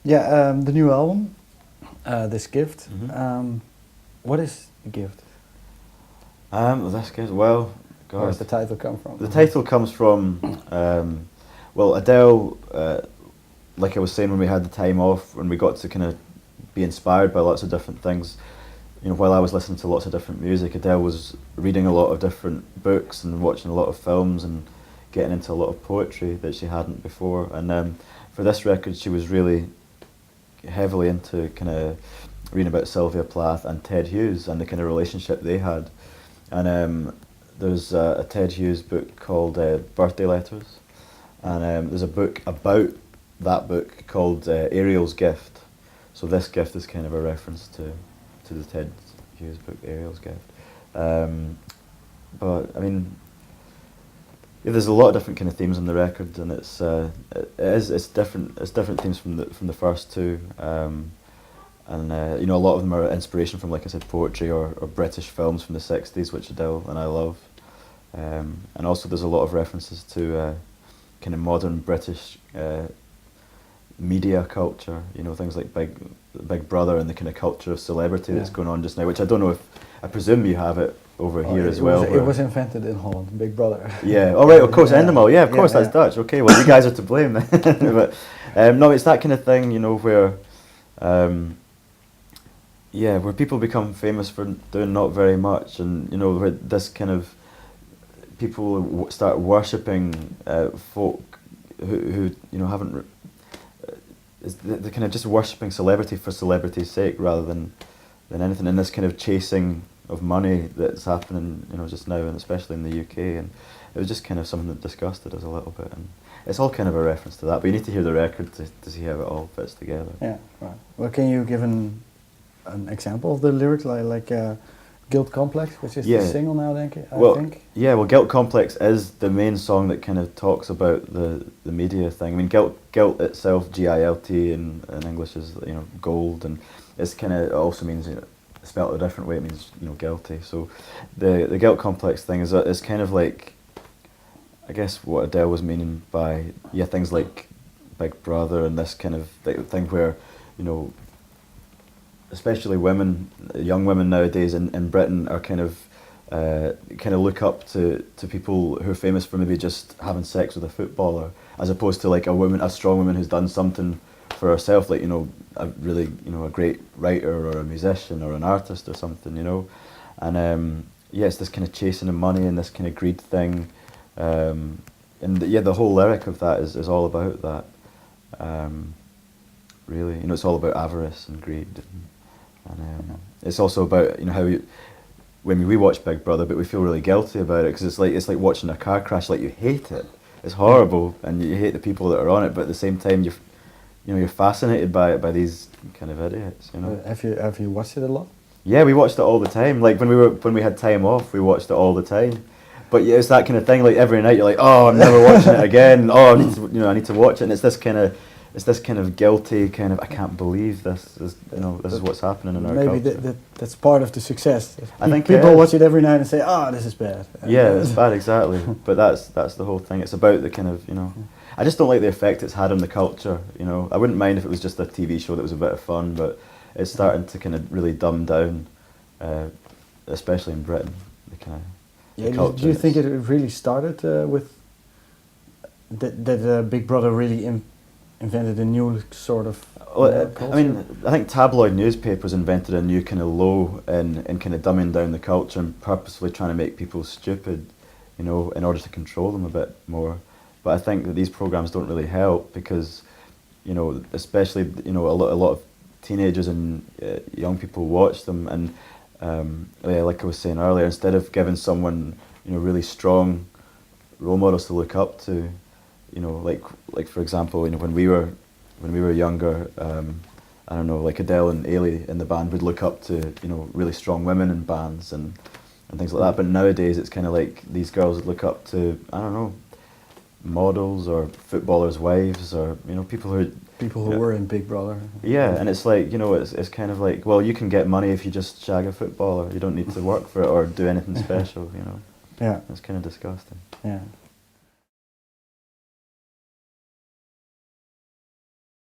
Yeah, the new album, this gift. Mhm. What is the gift? This gift, well, Where does God. the title come from? The title comes from, well, Adele, like I was saying when we had the time off, when we got to kind of be inspired by lots of different things, while I was listening to lots of different music, Adele was reading a lot of different books and watching a lot of films and getting into a lot of poetry that she hadn't before. And for this record, she was really heavily into kind of reading about Sylvia Plath and Ted Hughes and the kind of relationship they had. And there's a Ted Hughes book called Birthday Letters, and there's a book about that book called Ariel's Gift. So this gift is kind of a reference to the Ted Hughes book, Ariel's Gift. But I mean, yeah, there's a lot of different kind of themes on the record, and it's different themes from the first two. And a lot of them are inspiration from, like I said, poetry or British films from the 60s, which Adele and I love. And also there's a lot of references to kind of modern British media culture, things like Big Brother and the kind of culture of celebrity that's going on just now, which I don't know if, I presume you have it over here as well. It was invented in Holland, Big Brother. Yeah, oh right, of course, Endemol, of course, that's Dutch. Okay, well you guys are to blame then. But no, it's that kind of thing, where where people become famous for doing not very much, and where this kind of people start worshipping folk who haven't. They're kind of just worshipping celebrity for celebrity's sake rather than anything. And this kind of chasing of money that's happening, just now, and especially in the UK. And it was just kind of something that disgusted us a little bit. And it's all kind of a reference to that. But you need to hear the record to see how it all fits together. Yeah, right. Well, can you give an example of the lyrics, like Guilt Complex, which is the single now, I think? Yeah, well, Guilt Complex is the main song that kind of talks about the media thing. I mean, guilt itself, GILT in English is, gold, and it's kind of, it also means, spelled a different way, it means, guilty. So the Guilt Complex thing is kind of like, I guess what Adele was meaning by, things like Big Brother and this kind of thing where, especially women, young women nowadays in Britain are kind of look up to people who are famous for maybe just having sex with a footballer, as opposed to like a strong woman who's done something for herself, like a great writer or a musician or an artist or something, and it's this kind of chasing of money and this kind of greed thing, and the whole lyric of that is all about that. Really, it's all about avarice and greed. And it's also about how when we watch Big Brother, but we feel really guilty about it because it's like watching a car crash. Like, you hate it, it's horrible, and you hate the people that are on it. But at the same time, you're fascinated by it, by these kind of idiots. Have you watched it a lot? Yeah, we watched it all the time. Like when we had time off, we watched it all the time. But it's that kind of thing. Like every night, you're like, oh, I'm never watching it again. Oh, I need to watch it. And it's this kind of guilty kind of, I can't believe this is this is what's happening in our culture. Maybe that's part of the success. I think people watch it every night and say, this is bad. Yeah, it's bad, exactly. But that's the whole thing. It's about the kind of, I just don't like the effect it's had on the culture. I wouldn't mind if it was just a TV show that was a bit of fun, but it's starting to kind of really dumb down, especially in Britain, the kind of the culture. Do you think it really started with that Big Brother really invented a new sort of culture? I mean, I think tabloid newspapers invented a new kind of low in kind of dumbing down the culture and purposefully trying to make people stupid, in order to control them a bit more. But I think that these programs don't really help because, especially, a lot of teenagers and young people watch them, and like I was saying earlier, instead of giving someone, really strong role models to look up to, like for example, when we were younger, I don't know, like Adele and Ailey in the band would look up to, really strong women in bands and things like that. But nowadays it's kind of like these girls would look up to, I don't know, models or footballers' wives or people who were in Big Brother. Yeah, and it's like it's kind of like, well, you can get money if you just shag a footballer. You don't need to work for it or do anything special. Yeah, it's kind of disgusting. Yeah.